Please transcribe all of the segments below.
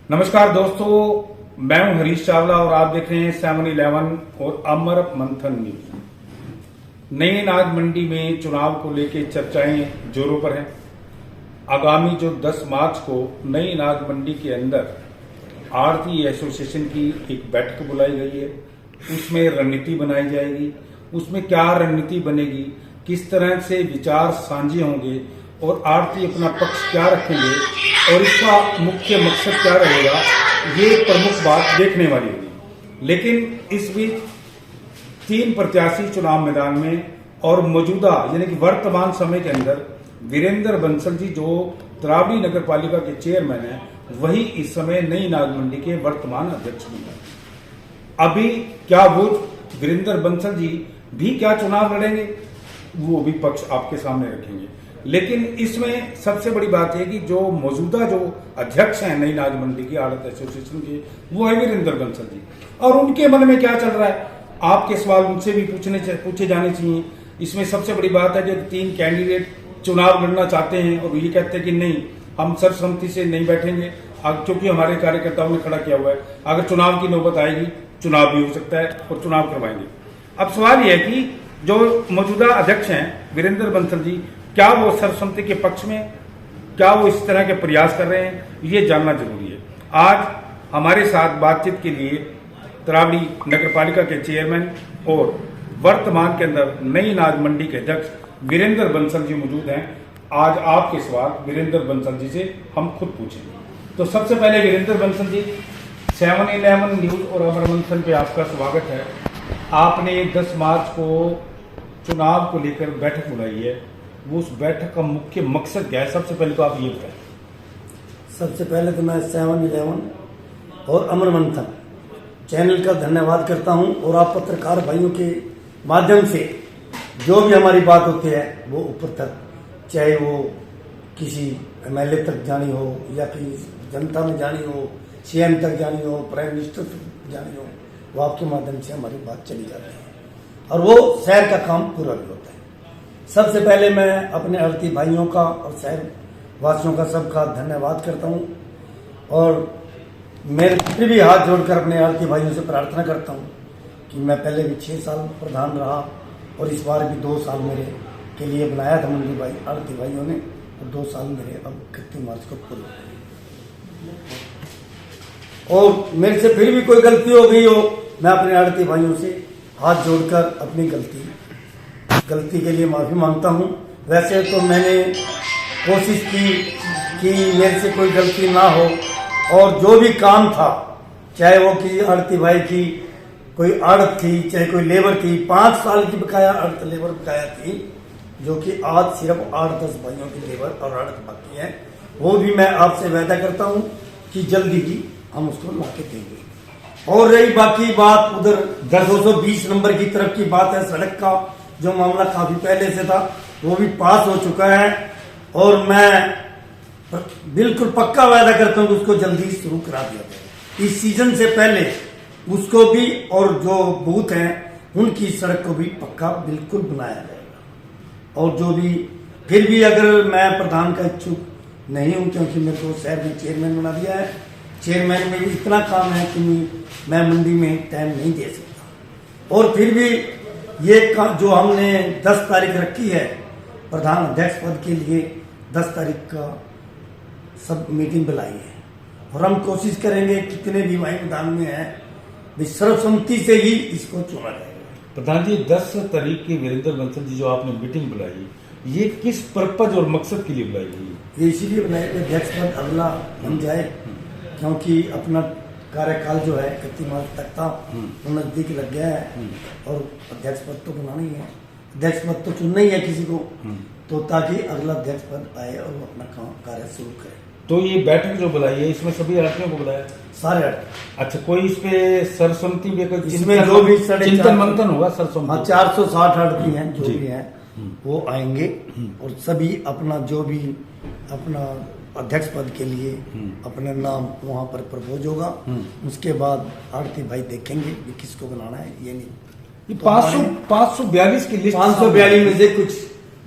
नमस्कार दोस्तों, मैं हूं हरीश चावला और आप देख रहे हैं 7-11 और अमर मंथन न्यूज। नई अनाज मंडी में चुनाव को लेकर चर्चाएं जोरों पर हैं। आगामी जो 10 मार्च को नई अनाज मंडी के अंदर आढ़ती एसोसिएशन की एक बैठक बुलाई गई है। उसमें रणनीति बनाई जाएगी। उसमें क्या रणनीति बनेगी, किस तरह से विचार साझे होंगे और आढ़ती अपना पक्ष क्या रखेंगे और इसका मुख्य मकसद क्या रहेगा, ये प्रमुख बात देखने वाली होगी। लेकिन इस बीच 3 प्रत्याशी चुनाव मैदान में और मौजूदा यानी कि वर्तमान समय के अंदर वीरेंद्र बंसल जी जो तरावड़ी नगर पालिका के चेयरमैन हैं, वही इस समय नई अनाज मंडी के वर्तमान अध्यक्ष भी हैं। अभी क्या वो वीरेंद्र बंसल जी भी क्या चुनाव लड़ेंगे, वो भी पक्ष आपके सामने रखेंगे। लेकिन इसमें सबसे बड़ी बात है कि जो मौजूदा जो अध्यक्ष हैं नई अनाज मंडी की आढ़त एसोसिएशन के, वो है वीरेंद्र बंसल जी। और उनके मन में क्या चल रहा है, आपके सवाल उनसे भी पूछे जाने चाहिए। इसमें सबसे बड़ी बात है कि 3 कैंडिडेट चुनाव लड़ना चाहते हैं और ये कहते हैं कि नहीं, हम सर्वसम्मति से नहीं बैठेंगे, क्योंकि हमारे कार्यकर्ताओं ने खड़ा किया हुआ है। अगर चुनाव की नौबत आएगी, चुनाव भी हो सकता है और चुनाव करवाएंगे। अब सवाल यह है कि जो मौजूदा अध्यक्ष हैं वीरेंद्र बंसल जी, क्या वो सर्वसम्मति के पक्ष में, क्या वो इस तरह के प्रयास कर रहे हैं, ये जानना जरूरी है। आज हमारे साथ बातचीत के लिए तरावड़ी नगर पालिका के चेयरमैन और वर्तमान के अंदर नई अनाज मंडी के अध्यक्ष वीरेंद्र बंसल जी मौजूद हैं। आज आपके सवाल वीरेंद्र बंसल जी से हम खुद पूछेंगे। तो सबसे पहले वीरेंद्र बंसल जी, 7-11 न्यूज और अमर मंथन पे आपका स्वागत है। आपने 10 मार्च को चुनाव को लेकर बैठक बुलाई है, वो उस बैठक का मुख्य मकसद क्या है, सबसे पहले तो आप ये बताएं। सबसे पहले तो मैं 7-11 और अमर मंथन चैनल का धन्यवाद करता हूं और आप पत्रकार भाइयों के माध्यम से जो भी हमारी बात होती है वो ऊपर तक, चाहे वो किसी एमएलए तक जानी हो या फिर जनता में जानी हो, सीएम तक जानी हो, प्राइम मिनिस्टर तक जानी हो, वो आपके माध्यम से हमारी बात चली जाती है और वो शहर का काम पूरा भी होता है। सबसे पहले मैं अपने आढ़ती भाइयों का और शहर वासियों का सबका धन्यवाद करता हूं और मेरे फिर भी हाथ जोड़कर अपने आढ़ती भाइयों से प्रार्थना करता हूं कि मैं पहले भी 6 साल प्रधान रहा और इस बार भी 2 साल मेरे के लिए बनाया था मंडी भाई आढ़ती भाइयों ने, और 2 साल मेरे अब 31 मार्च को पूरे हो गए। और मेरे से फिर भी कोई गलती हो गई हो, मैं अपने आढ़ती भाइयों से हाथ जोड़कर अपनी गलती के लिए माफी मांगता हूं। वैसे तो मैंने कोशिश की कि मेरे से कोई गलती ना हो और जो भी काम था, चाहे वो किसी आढ़ती भाई की कोई आड़त थी, चाहे कोई लेबर थी, 5 साल की बकाया आड़त लेबर बकाया थी, जो कि आज सिर्फ 8-10 भाइयों की लेबर और आड़त बाकी है, वो भी मैं आपसे वादा करता हूं कि जल्दी ही हम उसको ला के देंगे। और रही बाकी बात उधर 220 नंबर की तरफ की बात है, सड़क का जो मामला काफी पहले से था वो भी पास हो चुका है और मैं बिल्कुल पक्का वादा करता हूं कि उसको जल्दी शुरू करा दिया जाए। इस सीजन से पहले उसको भी और जो बूथ हैं उनकी सड़क को भी पक्का बिल्कुल बनाया जाएगा। और जो भी फिर भी अगर मैं प्रधान का इच्छुक नहीं हूं, क्योंकि मेरे को शहर में चेयरमैन बना दिया है, चेयरमैन में भी इतना काम है कि मैं मंडी में टाइम नहीं दे सकता। और फिर भी ये जो हमने 10 तारीख रखी है प्रधान अध्यक्ष पद के लिए, 10 तारीख का सब मीटिंग बुलाई है और हम कोशिश करेंगे कितने भी भाई मैदान में हैं सर्वसम्मति से ही इसको चुना जाएगा। प्रधान जी, 10 तारीख की वीरेंद्र बंसल जी जो आपने मीटिंग बुलाई, ये किस पर्पज और मकसद के लिए बुलाई गई? ये इसीलिए बुलाई कि अध्यक्ष पद अगला बन जाए, क्योंकि अपना कार्यकाल जो है 31 मार्च तक था, वो नजदीक लग गया है और अध्यक्ष पद तो बनाना ही है, अध्यक्ष पद तो चुनना ही है किसी को, तो ताकि अगला अध्यक्ष पद आए और वो अपना काम कार्य शुरू करे। तो ये बैठक जो बुलाई है, इसमें सभी आढ़तियों को बुलाया? सारे आढ़ती। अच्छा, कोई इस पे सर्वसम्मति में इसमें जो भी चिंतन मंथन होगा सर्वसम्मति? 460 आढ़ती हैं जो भी हैं वो आएंगे और सभी अपना जो भी अपना अध्यक्ष पद के लिए अपना नाम वहां पर प्रपोज होगा। उसके बाद आढ़ती भाई देखेंगे कि किसको बनाना है, ये नहीं। 542 की लिस्ट, 542 में से कुछ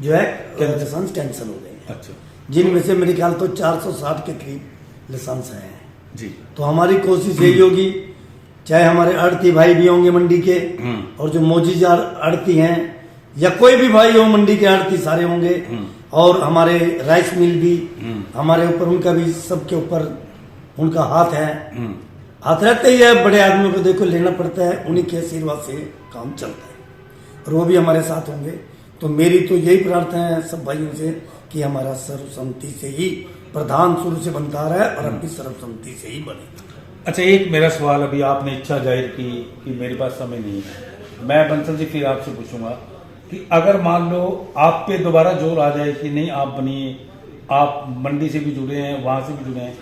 जो है कैंसिल हो गए। अच्छा, जिनमें से मेरे ख्याल तो 460 के करीब लाइसेंस हैं जी। तो हमारी कोशिश यही होगी, चाहे हमारे आड़ती भाई भी होंगे मंडी के, और जो मौजूद आड़ती हैं या कोई भी भाई हो मंडी के आड़ती सारे होंगे, और हमारे राइस मिल भी हमारे ऊपर, उनका भी सबके ऊपर उनका हाथ है, हाथ रहते ही है। बड़े आदमियों को देखो लेना पड़ता है, उन्हीं के आशीर्वाद से काम चलता है, और वो भी हमारे साथ होंगे। तो मेरी तो यही प्रार्थना है सब भाइयों से कि हमारा सर्वसम्मति से ही प्रधान शुरू से बनता रहा है, और अब भी सर्वसम्मति से ही बनेगा। अच्छा, एक मेरा सवाल, अभी आपने इच्छा जाहिर की कि मेरे पास समय नहीं है, मैं बंसल जी फिर आपसे पूछूंगा कि अगर मान लो आप पे दोबारा जोर आ जाए कि नहीं आप बनिए, आप मंडी से भी जुड़े हैं, वहां से भी जुड़े हैं,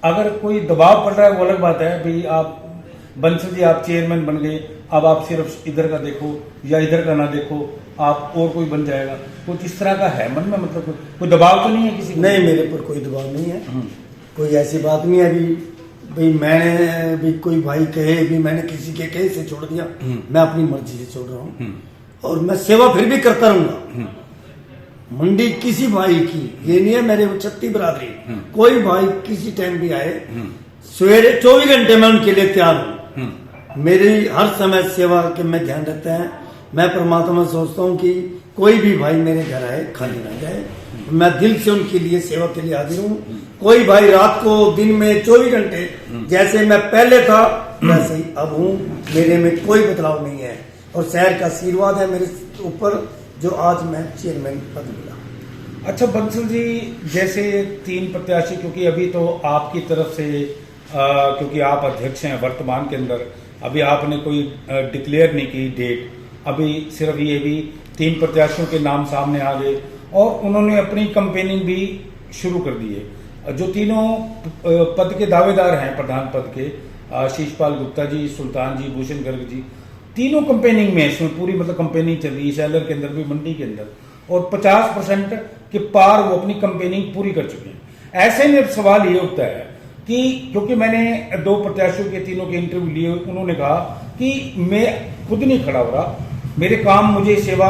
अगर कोई दबाव पड़ रहा है वो अलग बात है, भाई आप बंसल जी आप चेयरमैन बन गए, अब आप सिर्फ इधर का देखो या इधर का ना देखो, आप और कोई बन जाएगा, कुछ इस तरह का है मन में, मतलब कोई दबाव तो नहीं है किसी को? नहीं, मेरे पर कोई दबाव नहीं है, कोई ऐसी बात नहीं है अभी भाई मैंने भी कोई भाई कहे भी मैंने किसी के कहे से छोड़ दिया, मैं अपनी मर्जी से छोड़ रहा हूँ, और मैं सेवा फिर भी करता रहूंगा। मंडी किसी भाई की ये नहीं है, मेरे छत्ती बरादरी, कोई भाई किसी टाइम भी आए, सवेरे 24 घंटे में उनके लिए तैयार हूँ। मेरी हर समय सेवा के में ध्यान रहता है। मैं परमात्मा से सोचता हूँ कि कोई भी भाई मेरे घर आए खाली ना जाए, मैं दिल से उनके लिए सेवा के लिए हाजिर हूँ। कोई भाई रात को दिन में 24 घंटे जैसे मैं पहले था वैसे ही अब हूँ, मेरे में कोई बदलाव नहीं है, और शहर का आशीर्वाद है मेरे ऊपर जो आज मैं चेयरमैन पद मिला। अच्छा बंसल जी, जैसे 3 प्रत्याशी, क्योंकि अभी तो आपकी तरफ से क्योंकि आप अध्यक्ष हैं वर्तमान के अंदर, अभी आपने कोई डिक्लेयर नहीं की डेट, अभी सिर्फ ये भी 3 प्रत्याशियों के नाम सामने आ गए और उन्होंने अपनी कंपेनिंग भी शुरू कर दी है। जो तीनों पद के दावेदार हैं प्रधान पद के, आशीषपाल गुप्ता जी, सुल्तान जी, भूषण गर्ग जी, तीनों कंपेनिंग में इसमें पूरी मतलब कंपेनिंग चल रही है, शैलर के अंदर भी मंडी के अंदर, और 50% के पार वो अपनी कंपेनिंग पूरी कर चुके हैं। ऐसे में सवाल ये उठता है कि क्योंकि मैंने 2 प्रत्याशियों के तीनों के इंटरव्यू लिए, उन्होंने कहा कि मैं खुद नहीं खड़ा हो रहा, मेरे काम मुझे सेवा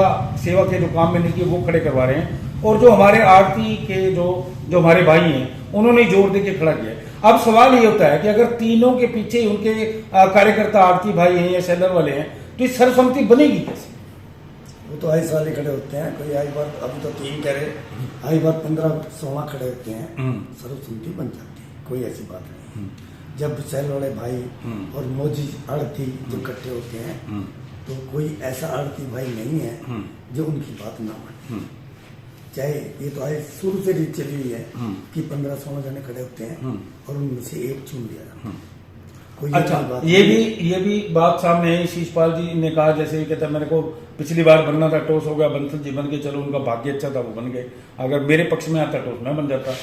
के जो काम मैंने किए वो खड़े करवा रहे हैं, और जो हमारे आरती के जो हमारे भाई हैं उन्होंने जोर दे के खड़ा किया। अब सवाल ये होता है कि अगर तीनों के पीछे उनके कार्यकर्ता आरती भाई हैं या सेलर वाले हैं, तो इस सर्वसम्मति बनेगी कैसे? वो तो आई साल खड़े होते हैं, कोई आई बार अभी तो 3 कह रहे, आई बार 15-16 खड़े होते हैं, सर्वसम्मति बन जाती है, कोई ऐसी बात नहीं। जब सेल वाले भाई और मौजी आड़ती जो इकट्ठे होते हैं तो कोई ऐसा आड़ती भाई नहीं है जो उनकी बात ना माने। चाहे ये तो आए शुरू से रीत चली हुई है कि 15-16 जने खड़े होते हैं और उनमें से एक चुन लिया जाता है। कोई अच्छा, ये भी बात सामने है। शीशपाल जी ने कहा, जैसे ये कहता है मेरे को पिछली बार बनना था, टॉस हो गया, बंसल जी बन के, चलो उनका भाग्य अच्छा था, वो बन गए, अगर मेरे पक्ष में आता टॉस मैं बन जाता।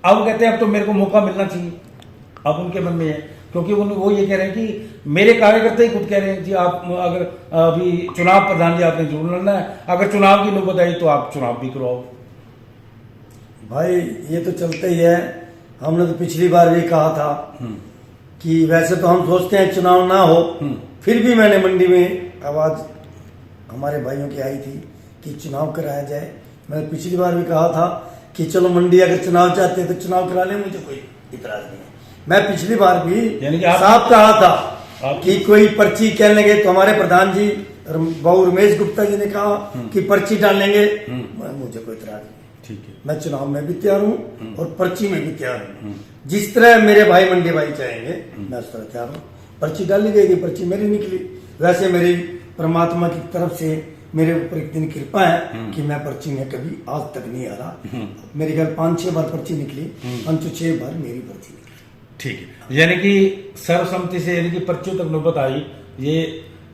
अब कहते हैं अब तो मेरे को मौका मिलना चाहिए, अब उनके मन में है, क्योंकि वो ये कह रहे हैं कि मेरे कार्यकर्ता ही खुद कह रहे हैं जी आप अगर अभी चुनाव प्रधान जी आपने जरूर लड़ना है, अगर चुनाव की नौबत आई तो आप चुनाव भी करवाओ। भाई ये तो चलता ही है, हमने तो पिछली बार भी कहा था कि वैसे तो हम सोचते हैं चुनाव ना हो, फिर भी मैंने मंडी में आवाज हमारे भाइयों की आई थी कि चुनाव कराया जाए। मैंने पिछली बार भी कहा था कि चलो मंडी अगर चुनाव चाहते हैं तो चुनाव करा लें, मुझे कोई इतराज नहीं है। मैं पिछली बार भी साफ कहा था कि कोई पर्ची कहने लगे तो हमारे प्रधान जी बाबू रमेश गुप्ता जी ने कहा कि पर्ची डालेंगे, मुझे कोई इतराज नहीं। ठीक है, मैं चुनाव में भी तैयार हूँ और पर्ची में भी तैयार हूँ। जिस तरह मेरे भाई मंडी भाई चाहेंगे मैं उस तरह तैयार हूँ। पर्ची डाली गई, पर्ची मेरी निकली। वैसे मेरी परमात्मा की तरफ से मेरे ऊपर इतनी कृपा है कि मैं पर्ची में कभी आज तक नहीं आ रहा। मेरे ख्याल 5-6 बार पर्ची निकली, 5-6 बार मेरी पर्ची निकली। ठीक है, यानी कि सर्वसम्मति से यानी कि पर्चियों तक नौबत आई। ये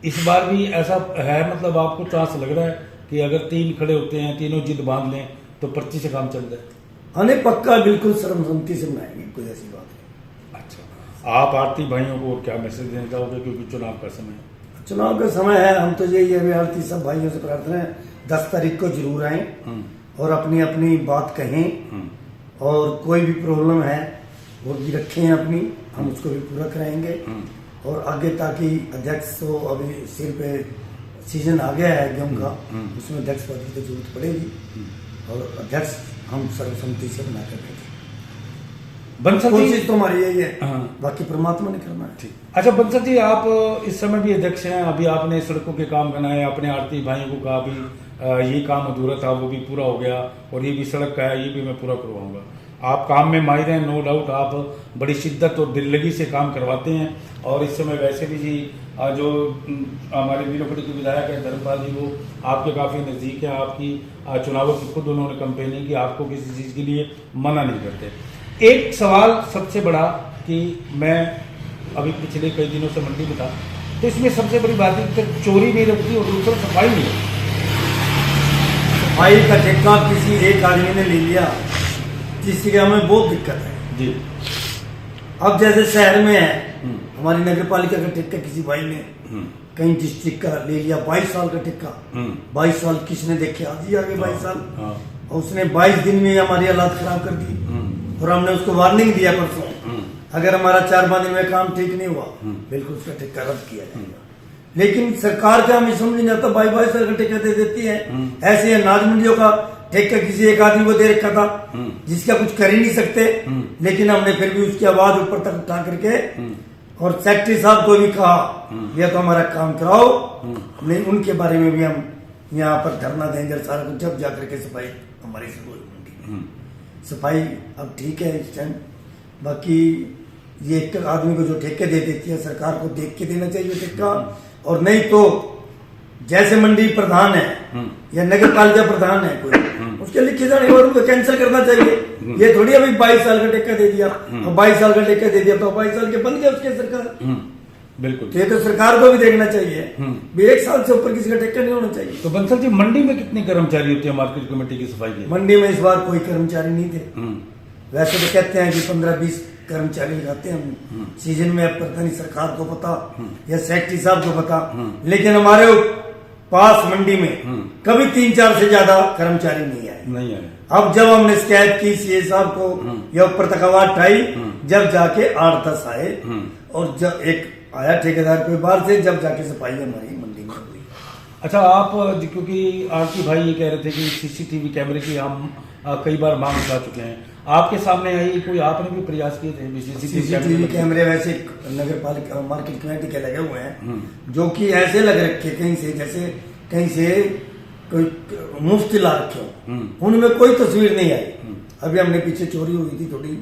इस बार भी ऐसा है, मतलब आपको चांस लग रहा है कि अगर 3 खड़े होते हैं, तीनों जिद बांध लें तो पर्ची से काम चल जाए? हाँ, पक्का बिल्कुल सर्वसम्मति से बनाएंगे, कोई ऐसी बात नहीं। अच्छा, आप आरती भाइयों को क्या मैसेज देना चाहोगे, क्योंकि चुनाव का समय है? चुनाव का समय है, हम तो यही है आरती सब भाइयों से प्रार्थना है 10 तारीख को जरूर आए और अपनी अपनी बात कहें, और कोई भी प्रॉब्लम है वो भी रखें अपनी, हम उसको भी पूरा कराएंगे। और आगे ताकि अध्यक्ष को अभी सिर पे सीजन आ गया है गेहूं का, उसमें अध्यक्ष पद की जरूरत पड़ेगी, और अध्यक्ष हम सर्वसम्मति से बना कर रखेंगे। ठीक है, यानी कि सर्वसम्मति से चुनाव कराया जाएगा। ठीक है, बहुत बहुत धन्यवाद। धन्यवाद। बंसल जी, कोशिश तो हमारी यही है, हाँ। बाकी परमात्मा ने करना है। ठीक। अच्छा बंसल जी, आप इस समय भी अध्यक्ष हैं, अभी आपने सड़कों के काम बनाए, अपने आड़ती भाइयों को कहा भी ये काम अधूरा था वो भी पूरा हो गया, और ये भी सड़क का है ये भी मैं पूरा करवाऊंगा। आप काम में माहिर हैं, नो डाउट, आप बड़ी शिद्दत और दिल लगी से काम करवाते हैं। और इस समय वैसे भी जी जो हमारे वीरोपटी के विधायक है धर्मपाल जी, वो आपके काफ़ी नज़दीक हैं, आपकी चुनावों की खुद उन्होंने कंपेनिंग की, आपको किसी चीज़ के लिए मना नहीं करते। एक सवाल सबसे बड़ा कि मैं अभी पिछले कई दिनों से मंडी में था, तो इसमें सबसे बड़ी बात है कि चोरी नहीं रखती और दूसरा सफाई नहीं है। सफाई का ठेका किसी एक आदमी ने ले लिया, जिससे कि हमें बहुत दिक्कत है जी। अब जैसे शहर में है, हमारी नगर पालिका का ठेका किसी भाई ने कहीं डिस्ट्रिक्ट का ले लिया, 22 साल का ठेका। 22 साल किसने देखे, आज ही आगे 22 साल। और उसने 22 दिन में हमारी हालात खराब कर दी, और हमने उसको वार्निंग दिया परसों, अगर हमारा 4-5 दिन में काम ठीक नहीं हुआ बिल्कुल उसका ठेका रद्द किया जाएगा। लेकिन सरकार का हमें समझ नहीं आता, 22 साल का ठेका दे देती है। ऐसे अनाज मंडियों का ठेका किसी एक आदमी को दे रखा था, जिसका कुछ कर ही नहीं सकते, लेकिन हमने फिर भी उसकी आवाज ऊपर तक उठा करके और सेक्रेटरी साहब को भी कहा यह तो हमारा काम कराओ, नहीं उनके बारे में भी हम यहाँ पर धरना देंगे सारा कुछ, जब जाकर के सफाई हमारी शुरू होगी। सफाई अब ठीक है इस टाइम, बाकी ये एक आदमी को जो ठेके दे देती है सरकार को देख के देना चाहिए ठेका, और नहीं तो जैसे मंडी प्रधान है या नगर पालिका प्रधान है कोई, उसके लिखे जाने के बाद उनको कैंसिल करना चाहिए। ये थोड़ी अभी 22 साल का ठेका दे दिया और 22 साल का ठेका दे दिया तो 22 साल के बन गए उसके सरकार। बिल्कुल, ये तो सरकार को भी देखना चाहिए भी 1 साल से ऊपर किसी का ठेका नहीं होना चाहिए। तो बंसल जी, मंडी में कितने कर्मचारी होते हैं मार्केट कमेटी की सफाई के? मंडी में इस बार कोई कर्मचारी नहीं थे, वैसे तो कहते हैं कि 15-20 कर्मचारी लगाते हैं हम सीजन में, अब पता नहीं सरकार को पता या सेक्रेटरी साहब को पता, लेकिन हमारे पास मंडी में कभी 3-4 से ज्यादा कर्मचारी नहीं आए। अब जब हमने शिकायत की सीए साहब को या ऊपर तक आवाज उठाई, जब जाके 8-10 आए, और जब एक आया ठेकेदार कोई बाहर से, जब जाके सफाई हमारी मंडी में हुई। अच्छा, आप क्योंकि आरती भाई ये कह रहे थे कि सीसीटीवी कैमरे की हम कई बार मांग उठा चुके हैं, आपके सामने आई कोई, आपने भी प्रयास किए थे? सीसीटीवी कैमरे वैसे नगर पालिका मार्केट कमेटी के लगे हुए हैं, जो कि ऐसे लग रखे कहीं से जैसे कहीं से कोई मुफ्त ला रखे हो, उनमें कोई तस्वीर नहीं आई। अभी हमने पीछे चोरी हुई थी थोड़ी,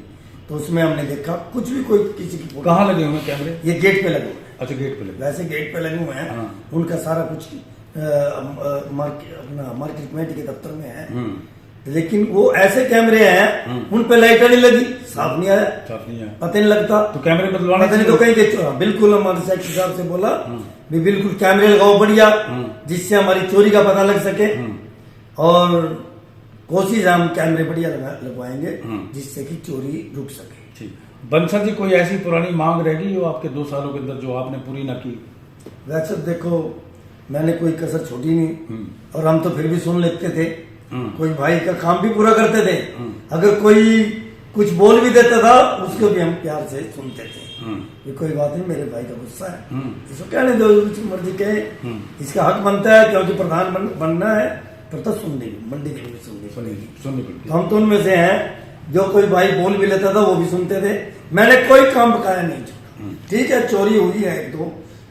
तो उसमें हमने देखा कुछ भी कोई किसी की। कहाँ लगे हुए कैमरे? ये गेट पे लगे हुए हैं। अच्छा, गेट पे लगे, वैसे गेट पे लगे हुए हैं। उनका सारा कुछ अपना मार्केट कमेटी के दफ्तर में है, लेकिन वो ऐसे कैमरे हैं उन पे लाइट नहीं लगी, साफ नहीं आया, पता नहीं लगता। तो कैमरे बदलवाने पता नहीं तो कहीं देखो। बिल्कुल, हमारे सेक्रेटरी साहब से बोला भी बिल्कुल कैमरे लगाओ बढ़िया, जिससे हमारी चोरी का पता लग सके, और कोशिश हम कैमरे बढ़िया लगवाएंगे जिससे कि चोरी रुक सके। ठीक। बंसल जी, कोई ऐसी पुरानी मांग रह गई हो आपके 2 सालों के अंदर जो आपने पूरी ना की? वैसे देखो, मैंने कोई कसर छोड़ी नहीं, और हम तो फिर भी सुन लेते थे, कोई भाई का काम भी पूरा करते थे, अगर कोई कुछ बोल भी देता था उसको भी हम प्यार से सुनते थे। ये कोई बात नहीं, मेरे भाई का गुस्सा है, इसको कहने दो, कुछ मर्जी कहे, इसका हक बनता है, क्योंकि प्रधान बनना है, फिर तो सुननी मंडी की भी सुननी पड़ेगी। हम तो उनमें से हैं जो कोई भाई बोल भी लेता था वो भी सुनते थे। मैंने कोई काम बकाया नहीं छोड़ा। ठीक है, चोरी हुई है 1-2,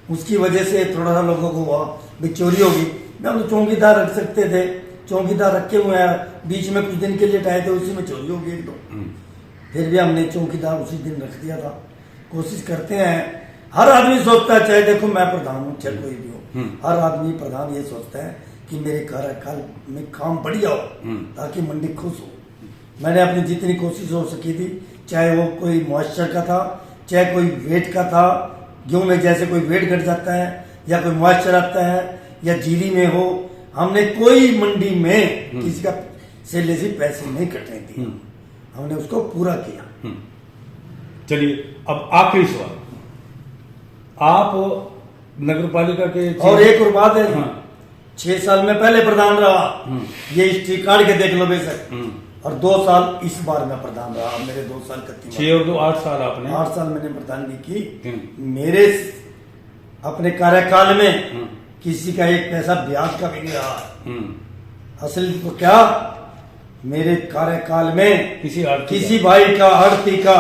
उसकी वजह से थोड़ा सा लोगों को हुआ भी चोरी होगी, हम तो चौकीदार रख सकते थे, चौकीदार रखे हुए हैं, बीच में कुछ दिन के लिए हटाए थे, उसी में चोरी होगी 1-2, फिर भी हमने चौकीदार उसी दिन रख दिया था। कोशिश करते हैं, हर आदमी सोचता है, चाहे देखो मैं प्रधान हूँ चाहे कोई भी हो, हर आदमी प्रधान ये सोचता है कि मेरे कार्यकाल में काम बढ़िया हो ताकि मंडी खुश हो। मैंने अपनी जितनी कोशिश हो सकी थी, चाहे वो कोई मॉइस्चर का था, चाहे कोई वेट का था, गेहूं में जैसे कोई वेट घट जाता है या कोई मॉइस्चर आता है या जीरी में हो, हमने कोई मंडी में किसी का सेले से पैसे नहीं कटने दिए, हमने उसको पूरा किया। चलिए, अब आखिरी सवाल, आप नगर पालिका के और एक और बात है, 6 साल में पहले प्रधान रहा, ये हिस्ट्री कार्ड के देख लो बेशक, और 2 साल इस बार में प्रधान रहा, मेरे 2 साल 6 और 2 8 साल आपने 8 साल मैंने प्रधानगी की। मेरे अपने कार्यकाल में किसी का एक पैसा ब्याज का भी नहीं रहा। असल तो क्या, मेरे कार्यकाल में किसी भाई का आड़ती का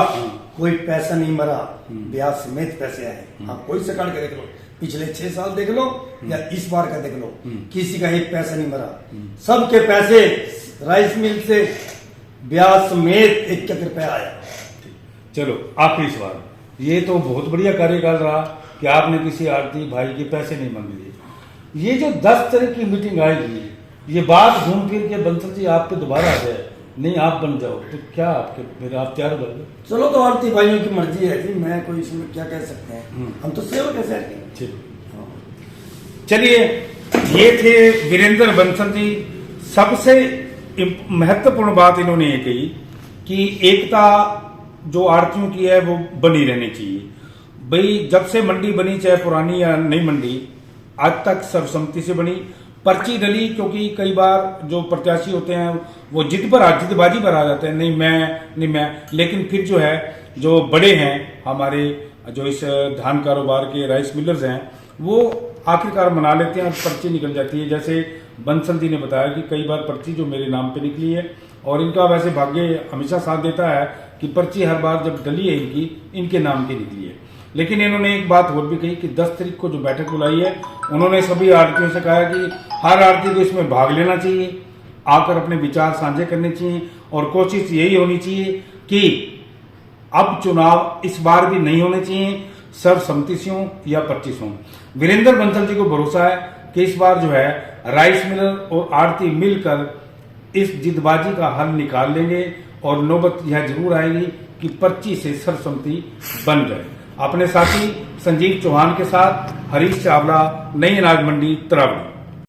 कोई पैसा नहीं मरा, ब्याज समेत पैसे आए। आप कोई से काट के देख लो, पिछले 6 साल देख लो या इस बार का देख लो, किसी का एक पैसा नहीं मरा। सबके पैसे राइस मिल से ब्याज समेत 1 रुपया आया। चलो आखिरी सवाल, ये तो बहुत बढ़िया कार्यकाल रहा कि आपने किसी आरती भाई के पैसे नहीं मांग लिए। ये जो 10 तरह की मीटिंग आएगी, ये बात घूम फिर के बंसल जी आप पे दोबारा आ जाए, नहीं आप बन जाओ, तो क्या आपके फिर आप तैयार हो गए? चलो तो आरती भाइयों की मर्जी है जी, मैं कोई इसमें क्या कह सकते हैं, हम तो सेवक है शहर के। चलिए, ये थे वीरेंद्र बंसल जी। सबसे महत्वपूर्ण बात इन्होंने ये कही कि एकता जो आरतियों की है वो बनी रहनी चाहिए। भाई जब से मंडी बनी, चाहे पुरानी या नई मंडी, आज तक सर्वसम्मति से बनी। पर्ची डली, क्योंकि कई बार जो प्रत्याशी होते हैं वो जिदबाजी पर आ जाते हैं, नहीं मैं, लेकिन फिर जो है जो बड़े हैं हमारे जो इस धान कारोबार के राइस मिलर्स हैं, वो आखिरकार मना लेते हैं और पर्ची निकल जाती है। जैसे बंसल जी ने बताया कि कई बार पर्ची जो मेरे नाम पे निकली है, और इनका वैसे भाग्य हमेशा साथ देता है कि पर्ची हर बार जब डली है इनके नाम की निकली है। लेकिन इन्होंने एक बात और भी कही कि 10 तारीख को जो बैठक बुलाई है, उन्होंने सभी आरतियों से कहा कि हर आरती को इसमें भाग लेना चाहिए, आकर अपने विचार साझे करने चाहिए, और कोशिश यही होनी चाहिए कि अब चुनाव इस बार भी नहीं होने चाहिए सर्वसम्मति से हो या 25 हो। वीरेंद्र बंसल जी को भरोसा है कि इस बार जो है राइस मिलर और आरती मिलकर इस जिदबाजी का हल निकाल लेंगे, और नौबत यह जरूर आएगी कि 25 से सर्वसम्मति बन जाए। अपने साथी संजीव चौहान के साथ हरीश चावला, नई अनाज मंडी, तरावड़ी।